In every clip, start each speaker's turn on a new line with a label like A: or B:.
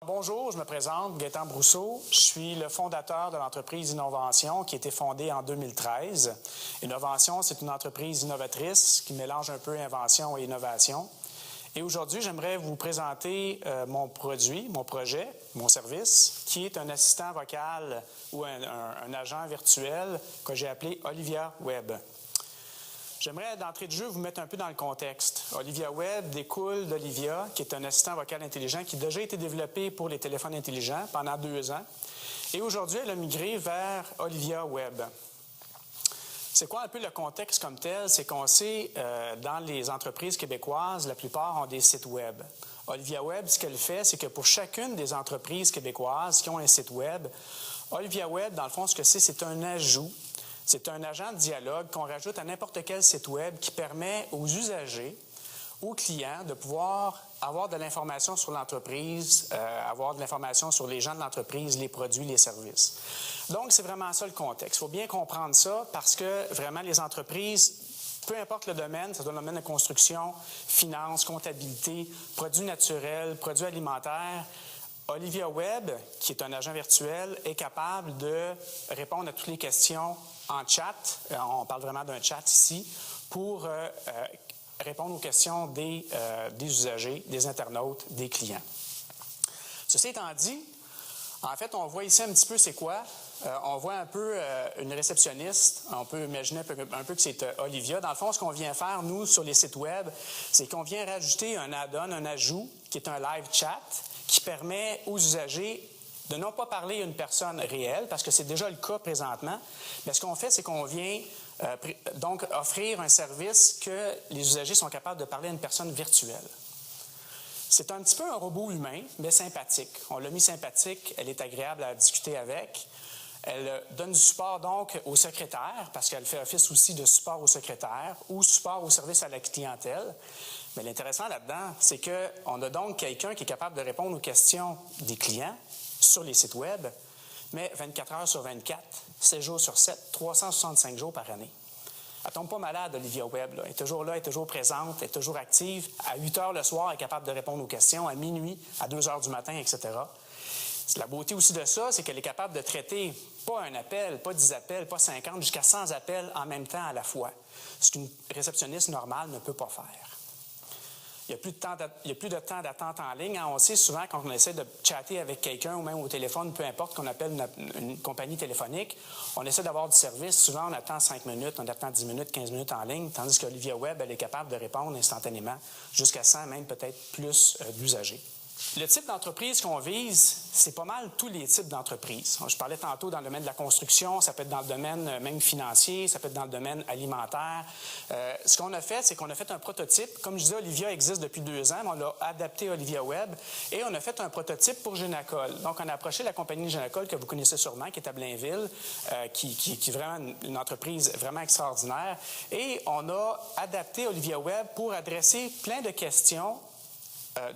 A: Bonjour, je me présente, Gaétan Brousseau. Je suis le fondateur de l'entreprise Innovation qui a été fondée en 2013. Innovation, c'est une entreprise innovatrice qui mélange un peu invention et innovation. Et aujourd'hui, j'aimerais vous présenter mon produit, mon projet, mon service, qui est un assistant vocal ou un agent virtuel que j'ai appelé Olivia Web. J'aimerais, d'entrée de jeu, vous mettre un peu dans le contexte. Olivia Web découle d'Olivia, qui est un assistant vocal intelligent qui a déjà été développé pour les téléphones intelligents pendant 2 ans. Et aujourd'hui, elle a migré vers Olivia Web. C'est quoi un peu le contexte comme tel? C'est qu'on sait, dans les entreprises québécoises, la plupart ont des sites Web. Olivia Web, ce qu'elle fait, c'est que pour chacune des entreprises québécoises qui ont un site Web, Olivia Web, dans le fond, ce que c'est un ajout. C'est un agent de dialogue qu'on rajoute à n'importe quel site Web qui permet aux usagers, aux clients, de pouvoir avoir de l'information sur l'entreprise, avoir de l'information sur les gens de l'entreprise, les produits, les services. Donc, c'est vraiment ça le contexte. Il faut bien comprendre ça parce que vraiment, les entreprises, peu importe le domaine, ça doit être le domaine de construction, finance, comptabilité, produits naturels, produits alimentaires, Olivia Web, qui est un agent virtuel, est capable de répondre à toutes les questions en chat. On parle vraiment d'un chat ici pour répondre aux questions des usagers, des internautes, des clients. Ceci étant dit, en fait, on voit ici un petit peu c'est quoi. On voit un peu une réceptionniste. On peut imaginer un peu que c'est Olivia. Dans le fond, ce qu'on vient faire, nous, sur les sites Web, c'est qu'on vient rajouter un add-on, un ajout, qui est un live chat, qui permet aux usagers de non pas parler à une personne réelle, parce que c'est déjà le cas présentement, mais ce qu'on fait, c'est qu'on vient donc offrir un service que les usagers sont capables de parler à une personne virtuelle. C'est un petit peu un robot humain, mais sympathique. On l'a mis sympathique, elle est agréable à discuter avec. Elle donne du support donc au secrétaire, parce qu'elle fait office aussi de support au secrétaire ou support au service à la clientèle. Mais l'intéressant là-dedans, c'est qu'on a donc quelqu'un qui est capable de répondre aux questions des clients sur les sites Web, mais 24 heures sur 24, 7 jours sur 7, 365 jours par année. Elle ne tombe pas malade, Olivia Web. Là. Elle est toujours là, elle est toujours présente, elle est toujours active. À 8 heures le soir, elle est capable de répondre aux questions, à minuit, à 2 heures du matin, etc. La beauté aussi de ça, c'est qu'elle est capable de traiter pas un appel, pas 10 appels, pas 50, jusqu'à 100 appels en même temps à la fois, ce qu'une réceptionniste normale ne peut pas faire. Il n'y a plus de temps d'attente en ligne. On sait souvent quand on essaie de chatter avec quelqu'un ou même au téléphone, peu importe qu'on appelle une compagnie téléphonique, on essaie d'avoir du service. Souvent, on attend 5 minutes, on attend 10 minutes, 15 minutes en ligne, tandis qu'Olivia Web, elle est capable de répondre instantanément jusqu'à 100, même peut-être plus d'usagers. Le type d'entreprise qu'on vise, c'est pas mal tous les types d'entreprises. Je parlais tantôt dans le domaine de la construction, ça peut être dans le domaine même financier, ça peut être dans le domaine alimentaire. Ce qu'on a fait, c'est qu'on a fait un prototype. Comme je disais, Olivia existe depuis 2 ans, mais on l'a adapté à Olivia Web et on a fait un prototype pour Génacol. Donc, on a approché la compagnie Génacol que vous connaissez sûrement, qui est à Blainville, qui est vraiment une entreprise vraiment extraordinaire. Et on a adapté Olivia Web pour adresser plein de questions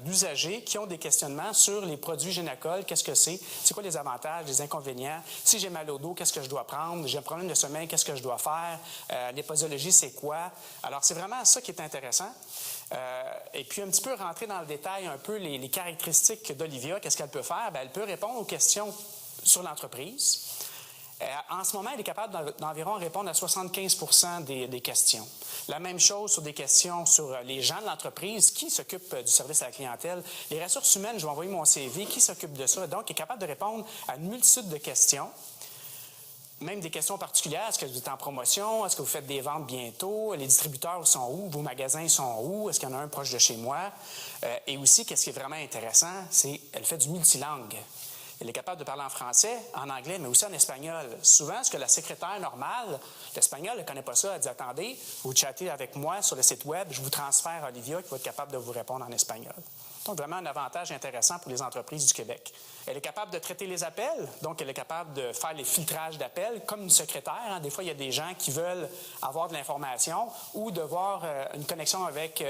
A: d'usagers qui ont des questionnements sur les produits Génacol. Qu'est-ce que c'est? C'est quoi les avantages, les inconvénients? Si j'ai mal au dos, qu'est-ce que je dois prendre? J'ai un problème de sommeil, qu'est-ce que je dois faire? Les posologies, c'est quoi? Alors, c'est vraiment ça qui est intéressant. Et puis, un petit peu rentrer dans le détail un peu les caractéristiques d'Olivia. Qu'est-ce qu'elle peut faire? Bien, elle peut répondre aux questions sur l'entreprise. En ce moment, elle est capable d'environ répondre à 75 % des questions. La même chose sur des questions sur les gens de l'entreprise qui s'occupent du service à la clientèle. Les ressources humaines, je vais envoyer mon CV, qui s'occupe de ça? Donc, elle est capable de répondre à une multitude de questions, même des questions particulières. Est-ce que vous êtes en promotion? Est-ce que vous faites des ventes bientôt? Les distributeurs sont où? Vos magasins sont où? Est-ce qu'il y en a un proche de chez moi? Et aussi, qu'est-ce qui est vraiment intéressant, c'est qu'elle fait du multilingue. Elle est capable de parler en français, en anglais, mais aussi en espagnol. Souvent, ce que la secrétaire normale, l'espagnol, ne connaît pas ça. Elle dit « Attendez, vous chattez avec moi sur le site Web, je vous transfère Olivia qui va être capable de vous répondre en espagnol. » Donc, vraiment un avantage intéressant pour les entreprises du Québec. Elle est capable de traiter les appels, donc elle est capable de faire les filtrages d'appels comme une secrétaire. Des fois, il y a des gens qui veulent avoir de l'information ou devoir une connexion avec,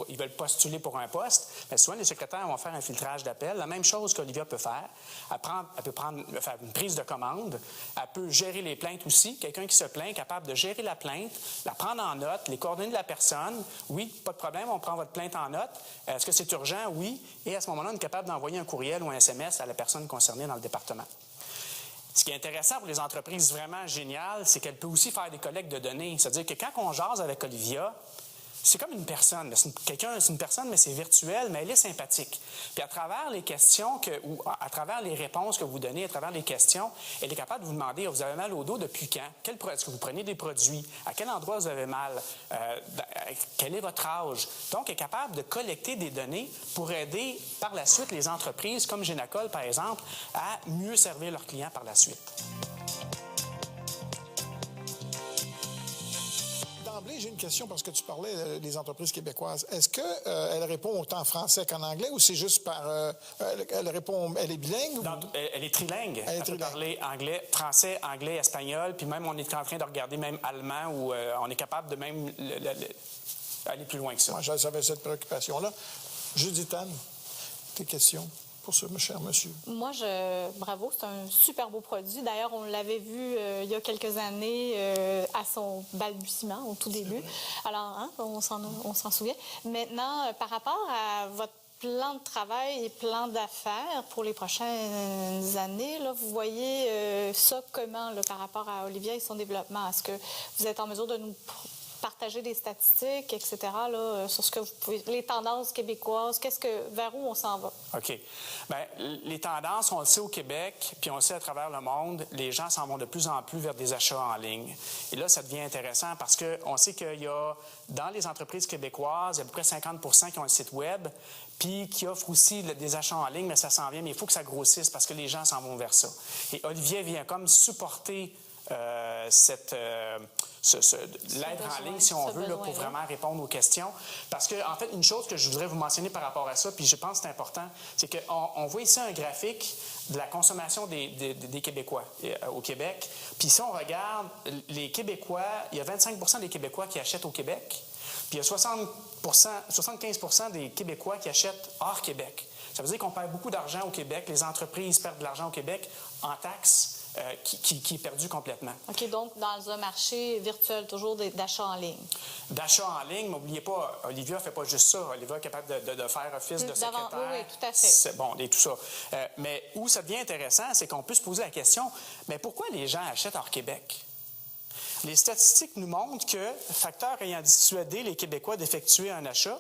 A: ils veulent postuler pour un poste. Mais souvent, les secrétaires vont faire un filtrage d'appels. La même chose qu'Olivia peut faire. Elle peut faire une prise de commande. Elle peut gérer les plaintes aussi. Quelqu'un qui se plaint est capable de gérer la plainte, la prendre en note, les coordonnées de la personne. Oui, pas de problème, on prend votre plainte en note. Est-ce que c'est c'est urgent? Oui. Et à ce moment-là, on est capable d'envoyer un courriel ou un SMS à la personne concernée dans le département. Ce qui est intéressant pour les entreprises vraiment géniales, c'est qu'elle peut aussi faire des collectes de données. C'est-à-dire que quand on jase avec Olivia, c'est comme une personne. C'est une personne, mais c'est virtuel, mais elle est sympathique. Puis à travers les questions, ou à travers les réponses que vous donnez, à travers les questions, elle est capable de vous demander, vous avez mal au dos depuis quand? Est-ce que vous prenez des produits? À quel endroit vous avez mal? Quel est votre âge? Donc, elle est capable de collecter des données pour aider par la suite les entreprises, comme Génacol, par exemple, à mieux servir leurs clients par la suite.
B: J'ai une question parce que tu parlais des entreprises québécoises. Est-ce qu'elle répond autant en français qu'en anglais ou c'est juste par... elle est bilingue?
A: Elle est trilingue. Elle peut parler anglais, français, anglais, espagnol, puis même on est en train de regarder même allemand où on est capable de même aller plus loin que ça.
B: Moi, j'avais cette préoccupation-là. Judith Anne, tes questions? Pour ce cher monsieur.
C: Moi, bravo, c'est un super beau produit. D'ailleurs, on l'avait vu il y a quelques années à son balbutiement, au tout début. Alors, hein, on s'en souvient. Maintenant, par rapport à votre plan de travail et plan d'affaires pour les prochaines années, là, vous voyez ça comment là, par rapport à Olivia et son développement? Est-ce que vous êtes en mesure de nous partager des statistiques, etc., là, sur ce que vous pouvez... Les tendances québécoises, vers où on s'en va?
A: OK. Bien, les tendances, on le sait au Québec, puis on le sait à travers le monde, les gens s'en vont de plus en plus vers des achats en ligne. Et là, ça devient intéressant parce qu'on sait qu'il y a, dans les entreprises québécoises, il y a à peu près 50 qui ont un site Web, puis qui offrent aussi des achats en ligne, mais ça s'en vient, mais il faut que ça grossisse parce que les gens s'en vont vers ça. Et Olivier vient comme supporter l'aide en ligne, si on veut, là, pour vraiment répondre aux questions. Parce que, en fait, une chose que je voudrais vous mentionner par rapport à ça, puis je pense que c'est important, c'est qu'on voit ici un graphique de la consommation des Québécois au Québec. Puis si on regarde, les Québécois, il y a 25 des Québécois qui achètent au Québec, puis il y a 75 des Québécois qui achètent hors Québec. Ça veut dire qu'on perd beaucoup d'argent au Québec, les entreprises perdent de l'argent au Québec en taxes. Qui est perdu complètement. OK,
C: donc dans un marché virtuel, toujours d'achat en ligne.
A: D'achat en ligne, n'oubliez pas, Olivia ne fait pas juste ça. Olivia est capable de faire office de secrétaire.
C: Oui, tout à fait.
A: C'est bon, et tout ça. Mais où ça devient intéressant, c'est qu'on peut se poser la question, mais pourquoi les gens achètent hors Québec? Les statistiques nous montrent que, facteur ayant dissuadé les Québécois d'effectuer un achat,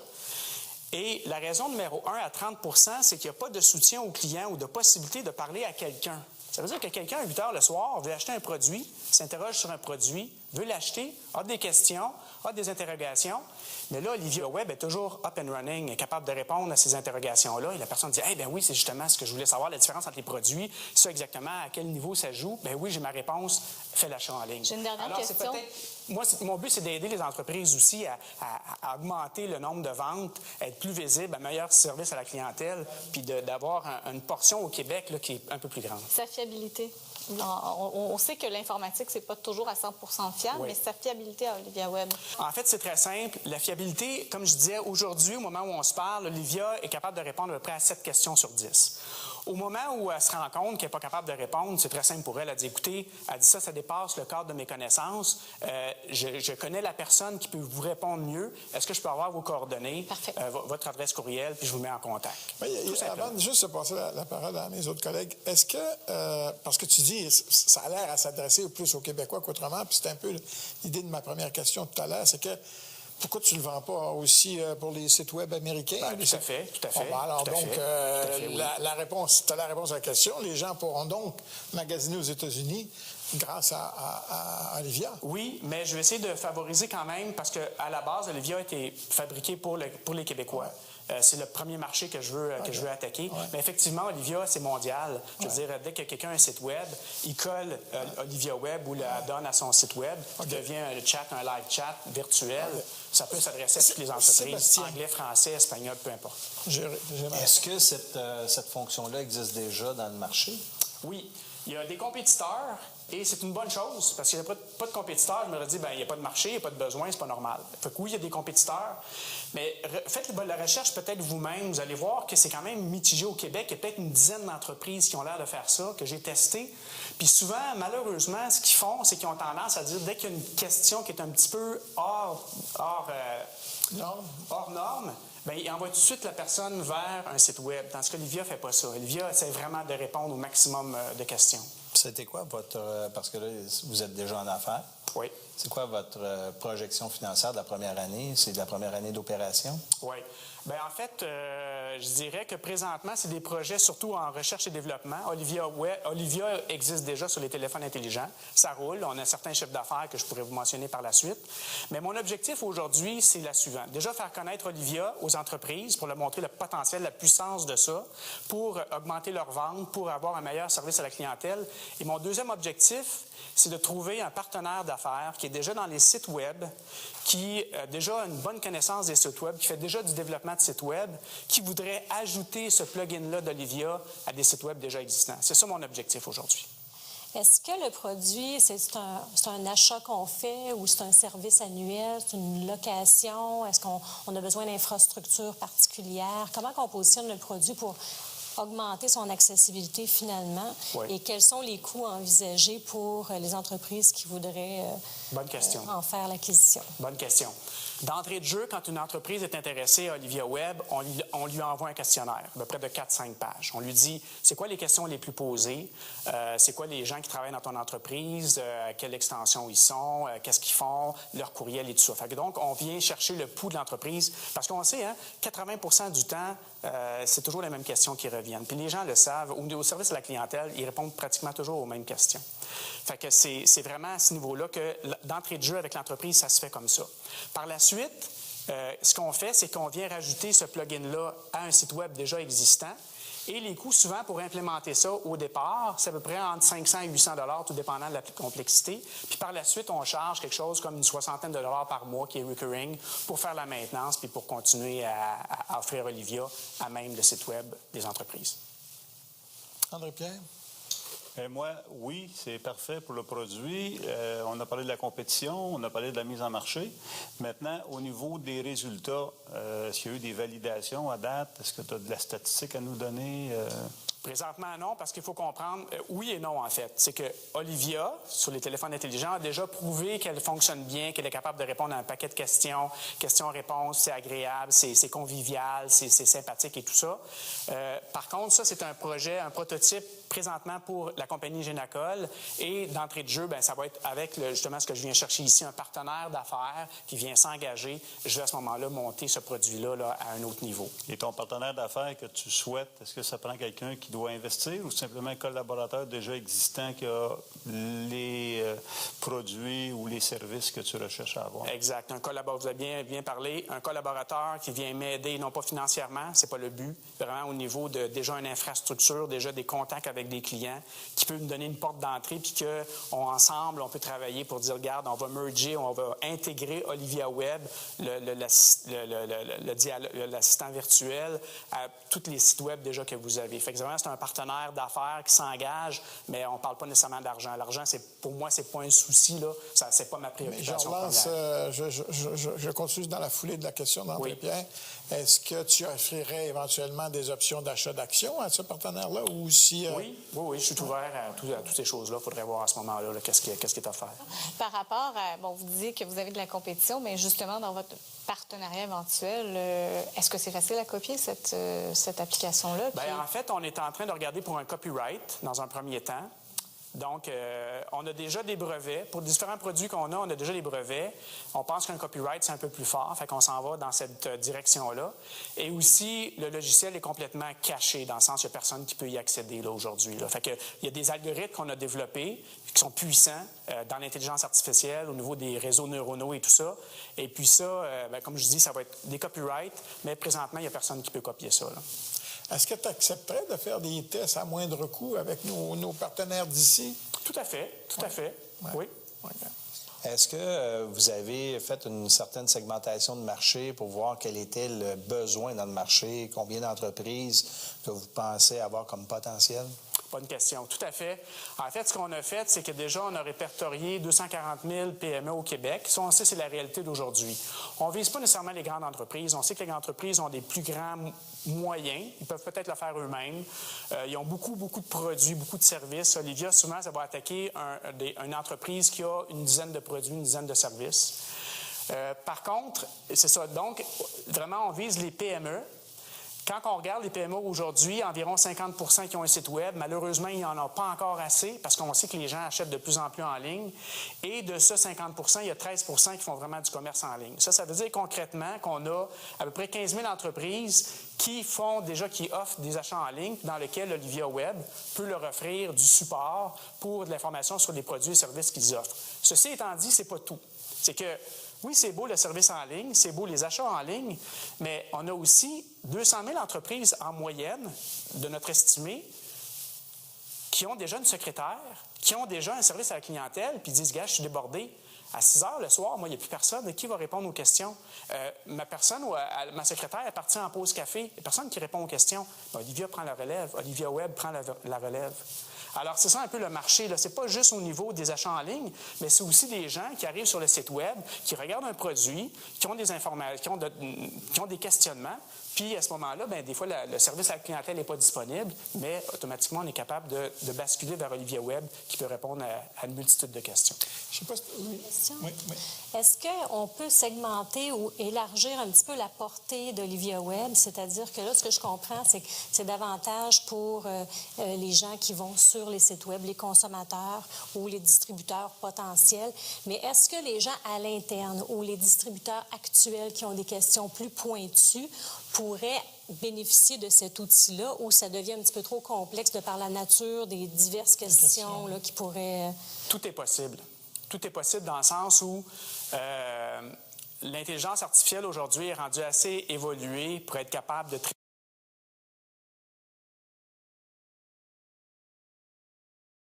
A: et la raison numéro 1 à 30 c'est qu'il n'y a pas de soutien aux clients ou de possibilité de parler à quelqu'un. Ça veut dire que quelqu'un, à 8 heures le soir, veut acheter un produit, s'interroge sur un produit, veut l'acheter, a des questions, a des interrogations. Mais là, Olivia Web est toujours up and running, est capable de répondre à ces interrogations-là. Et la personne dit, bien oui, c'est justement ce que je voulais savoir, la différence entre les produits, ça exactement, à quel niveau ça joue. Bien oui, j'ai ma réponse, fais l'achat en ligne.
C: J'ai une dernière question.
A: Moi, mon but, c'est d'aider les entreprises aussi à augmenter le nombre de ventes, à être plus visible, à meilleur service à la clientèle, puis d'avoir une portion au Québec là, qui est un peu plus grande.
C: Sa fiabilité. On sait que l'informatique, c'est pas toujours à 100% fiable, oui. Mais sa fiabilité à Olivia Web.
A: En fait, c'est très simple. La fiabilité, comme je disais, aujourd'hui, au moment où on se parle, Olivia est capable de répondre à peu près à 7 questions sur 10. Au moment où elle se rend compte qu'elle n'est pas capable de répondre, c'est très simple pour elle. Elle dit, écoutez, elle dit ça dépasse le cadre de mes connaissances. Je connais la personne qui peut vous répondre mieux. Est-ce que je peux avoir vos coordonnées, votre adresse courriel, puis je vous mets en contact?
B: Avant de juste passer la parole à mes autres collègues, est-ce que, parce que tu dis, ça a l'air à s'adresser plus aux Québécois qu'autrement, puis c'est un peu l'idée de ma première question tout à l'heure, c'est que pourquoi tu ne le vends pas aussi pour les sites Web américains?
A: Tout à fait.
B: La réponse, tu as la réponse à la question. Les gens pourront donc magasiner aux États-Unis grâce à Olivia. Oui,
A: mais je vais essayer de favoriser quand même, parce qu'à la base, Olivia a été fabriquée pour les Québécois. C'est le premier marché que je veux attaquer. Ouais. Mais effectivement, Olivia, c'est mondial. Je veux dire, dès que quelqu'un a un site Web, il colle Olivia Web ou la donne à son site Web. Il devient un live chat virtuel. Ça peut s'adresser à toutes les entreprises, anglais, français, espagnol, peu importe.
D: Est-ce que cette fonction-là existe déjà dans le marché?
A: Oui. Il y a des compétiteurs et c'est une bonne chose parce qu'il n'y a pas de compétiteurs. Je me dis, il n'y a pas de marché, il n'y a pas de besoin, c'est pas normal. Fait que oui, il y a des compétiteurs, mais faites la recherche peut-être vous-même. Vous allez voir que c'est quand même mitigé au Québec. Il y a peut-être une dizaine d'entreprises qui ont l'air de faire ça, que j'ai testé. Puis souvent, malheureusement, ce qu'ils font, c'est qu'ils ont tendance à dire, dès qu'il y a une question qui est un petit peu hors norme, Bien, il envoie tout de suite la personne vers un site web, tandis qu'Olivia ne fait pas ça. Olivia essaie vraiment de répondre au maximum de questions.
D: C'était quoi votre... Parce que là, vous êtes déjà en affaires.
A: Oui.
D: C'est quoi votre projection financière de la première année? C'est de la première année d'opération?
A: Oui. Bien, en fait, je dirais que présentement, c'est des projets surtout en recherche et développement. Olivia existe déjà sur les téléphones intelligents. Ça roule. On a un certain chiffre d'affaires que je pourrais vous mentionner par la suite. Mais mon objectif aujourd'hui, c'est la suivante. Déjà, faire connaître Olivia aux entreprises pour leur montrer le potentiel, la puissance de ça, pour augmenter leurs ventes, pour avoir un meilleur service à la clientèle. Et mon deuxième objectif, c'est de trouver un partenaire d'affaires qui est déjà dans les sites web, qui a déjà une bonne connaissance des sites web, qui fait déjà du développement de sites web, qui voudrait ajouter ce plugin-là d'Olivia à des sites web déjà existants. C'est ça mon objectif aujourd'hui.
E: Est-ce que le produit, c'est un achat qu'on fait ou c'est un service annuel, c'est une location? Est-ce qu'on a besoin d'infrastructures particulières? Comment on positionne le produit pour augmenter son accessibilité finalement?
A: Oui.
E: Et quels sont les coûts envisagés pour les entreprises qui voudraient
A: Bonne question.
E: en faire l'acquisition?
A: Bonne question. D'entrée de jeu, quand une entreprise est intéressée à Olivia Web, on lui envoie un questionnaire de près de 4-5 pages. On lui dit, c'est quoi les questions les plus posées? C'est quoi les gens qui travaillent dans ton entreprise? Quelle extension ils sont? Qu'est-ce qu'ils font? Leur courriel et tout ça. Fait que donc, on vient chercher le pouls de l'entreprise parce qu'on sait, 80% du temps, c'est toujours les mêmes questions qui reviennent. Puis les gens le savent. Au service à la clientèle, ils répondent pratiquement toujours aux mêmes questions. Fait que c'est vraiment à ce niveau-là que d'entrée de jeu avec l'entreprise, ça se fait comme ça. Par la suite, ce qu'on fait, c'est qu'on vient rajouter ce plugin-là à un site web déjà existant. Et les coûts, souvent, pour implémenter ça au départ, c'est à peu près entre 500 et 800 $, tout dépendant de la complexité. Puis par la suite, on charge quelque chose comme une soixantaine de dollars par mois qui est recurring pour faire la maintenance puis pour continuer à offrir Olivia à même le site web des entreprises.
B: André-Pierre?
F: Moi, oui, c'est parfait pour le produit. On a parlé de la compétition, on a parlé de la mise en marché. Maintenant, au niveau des résultats, est-ce qu'il y a eu des validations à date? Est-ce que tu as de la statistique à nous donner?
A: Présentement, non, parce qu'il faut comprendre, oui et non, en fait. C'est que Olivia, sur les téléphones intelligents, a déjà prouvé qu'elle fonctionne bien, qu'elle est capable de répondre à un paquet de questions. Questions-réponses, c'est agréable, c'est convivial, c'est sympathique et tout ça. Par contre, ça, c'est un projet, un prototype présentement pour la compagnie Génacol. Et d'entrée de jeu, bien, ça va être avec justement ce que je viens chercher ici, un partenaire d'affaires qui vient s'engager. Je vais à ce moment-là monter ce produit-là là, à un autre niveau.
F: Et ton partenaire d'affaires que tu souhaites, est-ce que ça prend quelqu'un qui doit investir ou simplement un collaborateur déjà existant qui a les produits ou les services que tu recherches à avoir?
A: Exact. Un collaborateur, vous avez bien parlé, un collaborateur qui vient m'aider, non pas financièrement, c'est pas le but, vraiment au niveau de déjà une infrastructure, déjà des contacts avec des clients, qui peut nous donner une porte d'entrée, puis qu'ensemble, on peut travailler pour dire, regarde, on va merger, on va intégrer Olivia Web, l'assistant virtuel, à tous les sites web déjà que vous avez. Fait que vraiment, c'est un partenaire d'affaires qui s'engage, mais on ne parle pas nécessairement d'argent. L'argent, pour moi, c'est pas un souci, là. Ça, c'est pas ma préoccupation première.
B: Je continue dans la foulée de la question d'André-Pierre. Oui. Est-ce que tu offrirais éventuellement des options d'achat d'actions à ce partenaire-là ou si...
A: Oui, je suis ouvert à toutes ces choses-là. Il faudrait voir à ce moment-là qu'est-ce qui est offert.
C: Par rapport à, vous disiez que vous avez de la compétition, mais justement, dans votre partenariat éventuel, est-ce que c'est facile à copier, cette application-là?
A: Bien, en fait, on est en train de regarder pour un copyright dans un premier temps. Donc, on a déjà des brevets. Pour différents produits qu'on a, on a déjà des brevets. On pense qu'un copyright, c'est un peu plus fort, fait qu'on s'en va dans cette direction-là. Et aussi, le logiciel est complètement caché, dans le sens qu'il n'y a personne qui peut y accéder là, aujourd'hui. Là. Fait qu'il y a des algorithmes qu'on a développés qui sont puissants dans l'intelligence artificielle, au niveau des réseaux neuronaux et tout ça. Et puis ça, comme je dis, ça va être des copyrights, mais présentement, il n'y a personne qui peut copier ça, là.
B: Est-ce que tu accepterais de faire des tests à moindre coût avec nos partenaires d'ici?
A: Tout à fait. Oui.
D: Est-ce que vous avez fait une certaine segmentation de marché pour voir quel était le besoin dans le marché, combien d'entreprises que vous pensez avoir comme potentiel?
A: Bonne question. Tout à fait. En fait, ce qu'on a fait, c'est que déjà, on a répertorié 240 000 PME au Québec. Ça, on sait, c'est la réalité d'aujourd'hui. On ne vise pas nécessairement les grandes entreprises. On sait que les grandes entreprises ont des plus grands moyens. Ils peuvent peut-être le faire eux-mêmes. Ils ont beaucoup de produits, beaucoup de services. Olivia, souvent, ça va attaquer une entreprise qui a une dizaine de produits, une dizaine de services. Par contre, c'est ça. Donc, vraiment, on vise les PME. Quand on regarde les PME aujourd'hui, environ 50 qui ont un site Web. Malheureusement, il n'y en a pas encore assez parce qu'on sait que les gens achètent de plus en plus en ligne. Et de ce 50 il y a 13 qui font vraiment du commerce en ligne. Ça veut dire concrètement qu'on a à peu près 15 000 entreprises qui offrent des achats en ligne dans lesquels Olivia Web peut leur offrir du support pour de l'information sur les produits et services qu'ils offrent. Ceci étant dit, c'est pas tout. C'est que oui, c'est beau le service en ligne, c'est beau les achats en ligne, mais on a aussi 200 000 entreprises en moyenne, de notre estimé, qui ont déjà une secrétaire, qui ont déjà un service à la clientèle, puis disent, gars, je suis débordé. À 6 heures le soir, moi, il n'y a plus personne. Qui va répondre aux questions? Ma personne ou ma secrétaire est partie en pause café. Il n'y a personne qui répond aux questions. Bien, Olivia prend la relève. Olivia Web prend la relève. Alors, c'est ça un peu le marché. Ce n'est pas juste au niveau des achats en ligne, mais c'est aussi des gens qui arrivent sur le site Web, qui regardent un produit, qui ont des informations, qui ont des questionnements. Puis, à ce moment-là, bien, des fois, le service à la clientèle n'est pas disponible, mais automatiquement, on est capable de basculer vers Olivia Web qui peut répondre à une multitude de questions.
B: Je ne sais pas si... Oui.
E: Question?
B: Oui.
E: Est-ce qu'on peut segmenter ou élargir un petit peu la portée d'Olivia Web? C'est-à-dire que là, ce que je comprends, c'est que c'est davantage pour les gens qui vont sur les sites Web, les consommateurs ou les distributeurs potentiels. Mais est-ce que les gens à l'interne ou les distributeurs actuels qui ont des questions plus pointues pourraient bénéficier de cet outil-là ou ça devient un petit peu trop complexe de par la nature des diverses questions là, qui pourraient...
A: Tout est possible. Tout est possible dans le sens où l'intelligence artificielle aujourd'hui est rendue assez évoluée pour être capable de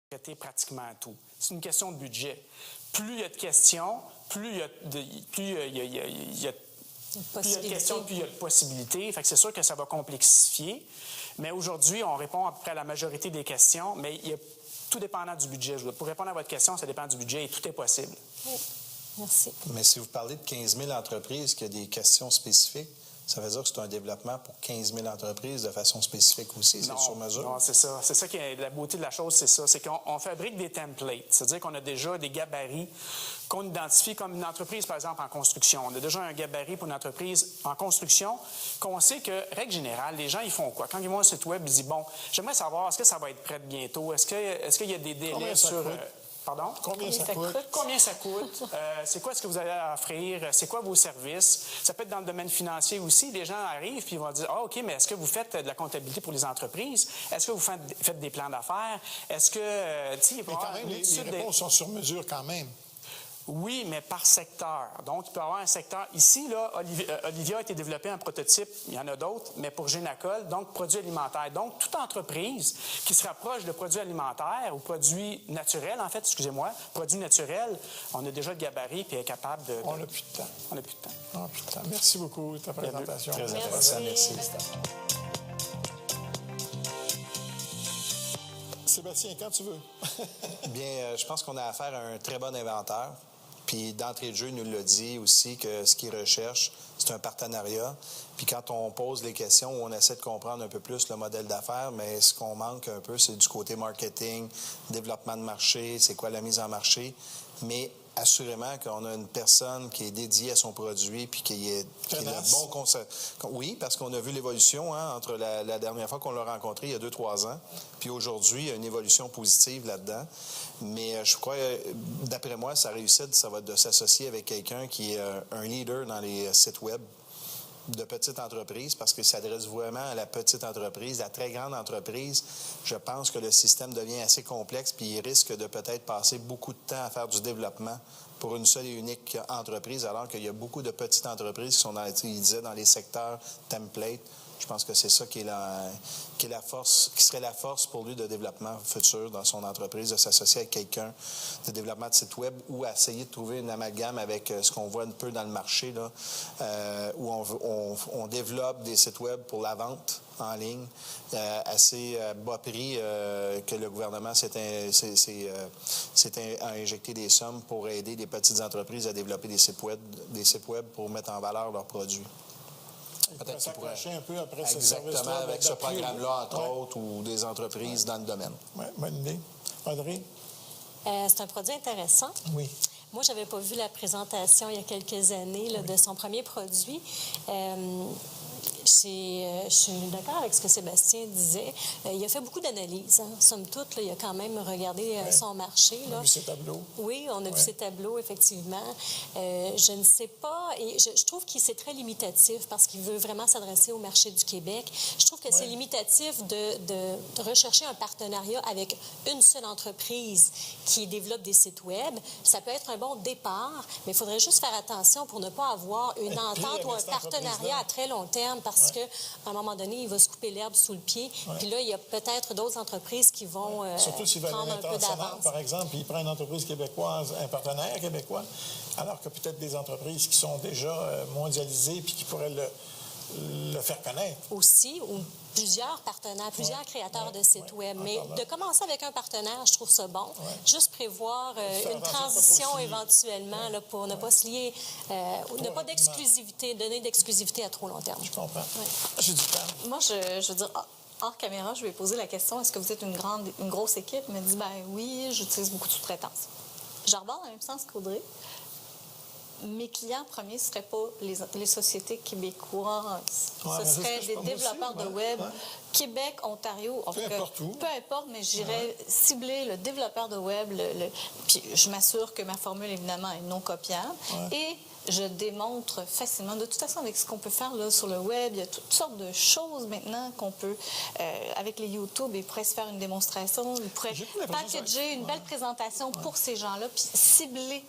A: traiter pratiquement tout. C'est une question de budget. Plus il y a de questions, plus il y a de questions, plus il y a de possibilités. Fait que c'est sûr que ça va complexifier. Mais aujourd'hui, on répond à peu près à la majorité des questions, mais il y a tout dépendant du budget. Pour répondre à votre question, ça dépend du budget et tout est possible.
E: Oui. Merci.
D: Mais si vous parlez de 15 000 entreprises qui ont des questions spécifiques, ça veut dire que c'est un développement pour 15 000 entreprises de façon spécifique aussi, c'est sur mesure?
A: Non, c'est ça. C'est ça qui est la beauté de la chose, c'est ça. C'est qu'on fabrique des templates. C'est-à-dire qu'on a déjà des gabarits qu'on identifie comme une entreprise, par exemple, en construction. On a déjà un gabarit pour une entreprise en construction qu'on sait que, règle générale, les gens, ils font quoi? Quand ils vont sur le site Web, ils disent, bon, j'aimerais savoir, est-ce que ça va être prêt bientôt? Est-ce qu'il y a des délais sur... Pardon?
B: Combien ça coûte?
A: Combien ça coûte? C'est quoi ce que vous avez à offrir? C'est quoi vos services? Ça peut être dans le domaine financier aussi. Les gens arrivent et ils vont dire, ah, OK, mais est-ce que vous faites de la comptabilité pour les entreprises? Est-ce que vous faites des plans d'affaires? Est-ce que, tu sais,
B: Mais quand même, les réponses sont sur mesure quand même.
A: Oui, mais par secteur. Donc, il peut y avoir un secteur. Ici, là, Olivia a été développé un prototype, il y en a d'autres, mais pour Génacol, donc produits alimentaires. Donc, toute entreprise qui se rapproche de produits alimentaires ou produits naturels, en fait, excusez-moi, produits naturels, on a déjà le gabarit et est capable de...
B: On n'a plus de temps.
A: On n'a plus de temps.
B: On n'a plus de temps. Merci beaucoup de ta présentation.
D: Très intéressant, merci.
B: Sébastien, quand tu veux.
D: Bien, je pense qu'on a affaire à un très bon inventaire. Puis d'entrée de jeu, il nous l'a dit aussi que ce qu'il recherche, c'est un partenariat. Puis quand on pose les questions, on essaie de comprendre un peu plus le modèle d'affaires, mais ce qu'on manque un peu, c'est du côté marketing, développement de marché, c'est quoi la mise en marché. Mais assurément qu'on a une personne qui est dédiée à son produit puis qui est le bon conseil. Oui, parce qu'on a vu l'évolution entre la dernière fois qu'on l'a rencontré, il y a 2-3 ans, puis aujourd'hui, il y a une évolution positive là-dedans. Mais je crois, d'après moi, sa réussite, ça va être de s'associer avec quelqu'un qui est un leader dans les sites Web de petites entreprises, parce qu'il s'adresse vraiment à la petite entreprise. La très grande entreprise, je pense que le système devient assez complexe, puis il risque de peut-être passer beaucoup de temps à faire du développement pour une seule et unique entreprise, alors qu'il y a beaucoup de petites entreprises qui sont dans, il disait, dans les secteurs template. Je pense que c'est ça qui est la force, qui serait la force pour lui de développement futur dans son entreprise, de s'associer avec quelqu'un de développement de site Web ou essayer de trouver une amalgame avec ce qu'on voit un peu dans le marché, là, où on développe des sites Web pour la vente en ligne, assez bas prix, que le gouvernement a injecté des sommes pour aider les petites entreprises à développer des sites Web pour mettre en valeur leurs produits.
B: Peut-être qu'il pourrait un peu après ce
D: exactement,
B: service-là.
D: avec ce programme-là, entre autres, ou des entreprises dans le domaine.
B: Oui, bonne idée. Audrey?
E: C'est un produit intéressant.
B: Oui.
E: Moi, je n'avais pas vu la présentation il y a quelques années là, de son premier produit. Je suis d'accord avec ce que Sébastien disait. Il a fait beaucoup d'analyses. Hein. Somme toute, là, il a quand même regardé son marché.
B: On
E: là.
B: a vu ses tableaux.
E: Oui, on a vu ces tableaux, effectivement. Je ne sais pas, et je trouve qu'il c'est très limitatif parce qu'il veut vraiment s'adresser au marché du Québec. Je trouve que c'est limitatif de rechercher un partenariat avec une seule entreprise qui développe des sites Web. Ça peut être un bon départ, mais il faudrait juste faire attention pour ne pas avoir une entente ou un partenariat à très long terme parce qu'à un moment donné, il va se couper l'herbe sous le pied. Puis là, il y a peut-être d'autres entreprises qui vont
B: Surtout s'il va
E: prendre
B: aller
E: un peu
B: international,
E: d'avance.
B: par exemple, il prend une entreprise québécoise, un partenaire québécois, alors que peut-être des entreprises qui sont déjà mondialisées puis qui pourraient le faire connaître.
E: Aussi, ou plusieurs partenaires, plusieurs créateurs de sites Web. Mais de commencer avec un partenaire, je trouve ça bon. Juste prévoir une transition éventuellement là, pour ne pas se lier, ne pas d'exclusivité, donner d'exclusivité à trop long terme.
B: Je comprends. J'ai du temps.
C: Moi, je veux dire, hors caméra, je vais poser la question, est-ce que vous êtes une grosse équipe? Il me dit, ben oui, j'utilise beaucoup de sous-traitance. Je reborde dans le même sens qu'Audrey. Mes clients premiers ne seraient pas les sociétés québécoises.
B: Ouais,
C: Ce seraient des
B: moi
C: développeurs
B: aussi,
C: de web. Québec, Ontario, en
B: Peu
C: tout cas,
B: importe où.
C: peu importe, mais j'irais cibler le développeur de web. Puis je m'assure que ma formule, évidemment, est non copiable. Et je démontre facilement. De toute façon, avec ce qu'on peut faire là, sur le web, il y a toutes sortes de choses maintenant qu'on peut, avec les YouTube, ils pourraient se faire une démonstration, ils pourraient packager une belle présentation pour ces gens-là, puis cibler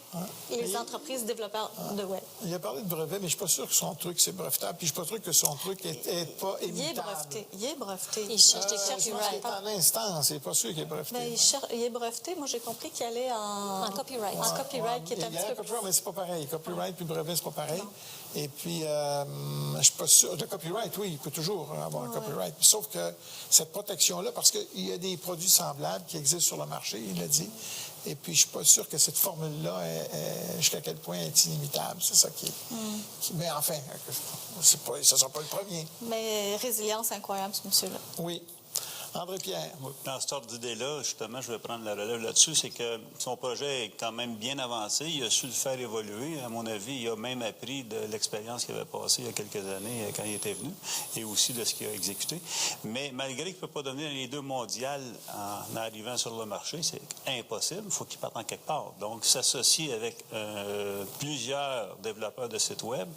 C: les entreprises développeurs de web.
B: Il a parlé de brevet, mais je ne suis pas sûr que son truc, c'est brevetable. Puis je ne suis pas sûr que son truc n'est pas imitable.
C: Il est breveté.
E: Il cherche des
B: Je pense qu'il
E: copyright.
B: est en instance. Il n'est pas sûr qu'il est breveté.
C: Ben, il est breveté. Moi, j'ai compris qu'il allait en
E: copyright.
C: En copyright, qui est un
B: Il y a
C: petit peu
B: copyright,
C: plus...
B: mais c'est pas pareil. Copyright puis brevet, c'est pas pareil. Et puis, je ne suis pas sûr. Le copyright, oui, il peut toujours avoir un copyright. Sauf que cette protection-là, parce qu'il y a des produits semblables qui existent sur le marché, il l'a dit. Et puis, je ne suis pas sûr que cette formule-là, jusqu'à quel point, est inimitable. C'est ça qui mais enfin, ce ne sera pas le premier.
C: Mais résilience incroyable, ce monsieur-là.
B: Oui. André-Pierre.
F: Dans cette ordre d'idée-là, justement, je vais prendre la relève là-dessus, c'est que son projet est quand même bien avancé. Il a su le faire évoluer. À mon avis, il a même appris de l'expérience qu'il avait passée il y a quelques années quand il était venu et aussi de ce qu'il a exécuté. Mais malgré qu'il ne peut pas devenir les deux mondiales en arrivant sur le marché, c'est impossible. Il faut qu'il parte en quelque part. Donc, s'associer avec plusieurs développeurs de sites Web,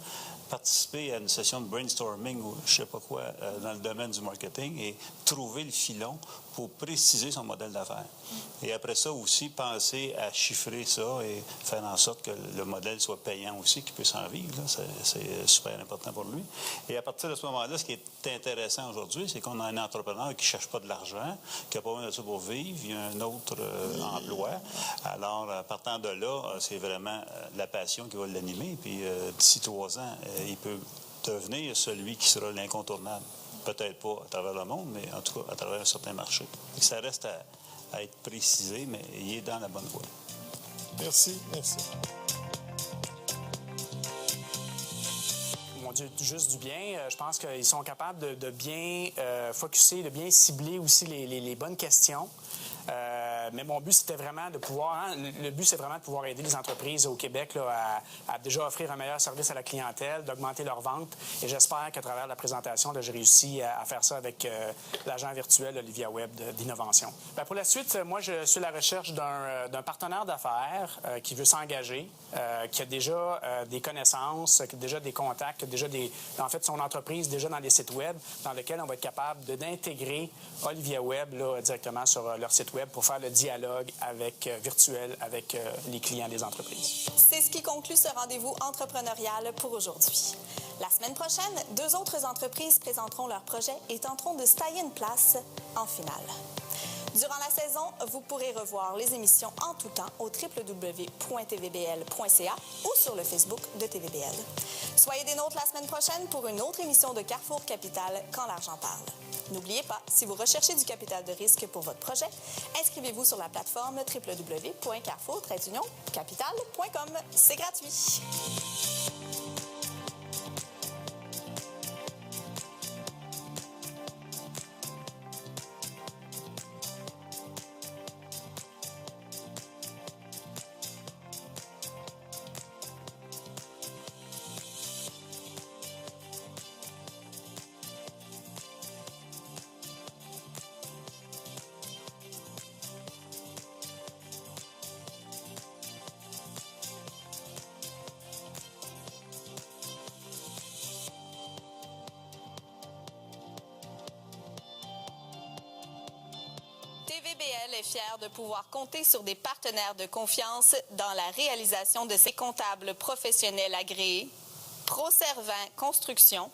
F: participer à une session de brainstorming ou je ne sais pas quoi dans le domaine du marketing et trouver le filon pour préciser son modèle d'affaires. Et après ça aussi, penser à chiffrer ça et faire en sorte que le modèle soit payant aussi, qu'il puisse en vivre. C'est super important pour lui. Et à partir de ce moment-là, ce qui est intéressant aujourd'hui, c'est qu'on a un entrepreneur qui ne cherche pas de l'argent, qui n'a pas besoin de ça pour vivre, il y a un autre emploi. Alors, partant de là, c'est vraiment la passion qui va l'animer. Puis d'ici 3 ans, il peut devenir celui qui sera l'incontournable. Peut-être pas à travers le monde, mais en tout cas à travers un certain marché. Et ça reste à être précisé, mais il est dans la bonne voie.
B: Merci.
A: Mon Dieu, juste du bien. Je pense qu'ils sont capables de bien focusser, de bien cibler aussi les bonnes questions. Mais mon but, c'était vraiment de pouvoir... le but, c'est vraiment de pouvoir aider les entreprises au Québec là, à déjà offrir un meilleur service à la clientèle, d'augmenter leurs ventes. Et j'espère qu'à travers la présentation, là, j'ai réussi à faire ça avec l'agent virtuel Olivia Web d'Innovation. Bien, pour la suite, moi, je suis à la recherche d'un partenaire d'affaires qui veut s'engager, qui a déjà des connaissances, qui a déjà des contacts, qui a déjà en fait, son entreprise déjà dans les sites Web, dans lesquels on va être capable d'intégrer Olivia Web là, directement sur leur site Web pour faire le dialogue virtuel avec les clients des entreprises.
G: C'est ce qui conclut ce rendez-vous entrepreneurial pour aujourd'hui. La semaine prochaine, 2 autres entreprises présenteront leurs projets et tenteront de se tailler une place en finale. Durant la saison, vous pourrez revoir les émissions en tout temps au www.tvbl.ca ou sur le Facebook de TVBL. Soyez des nôtres la semaine prochaine pour une autre émission de Carrefour Capital, Quand l'argent parle. N'oubliez pas, si vous recherchez du capital de risque pour votre projet, inscrivez-vous sur la plateforme www.carrefour-capital.com. C'est gratuit. GPL est fier de pouvoir compter sur des partenaires de confiance dans la réalisation de ses comptables professionnels agréés, ProServant Construction,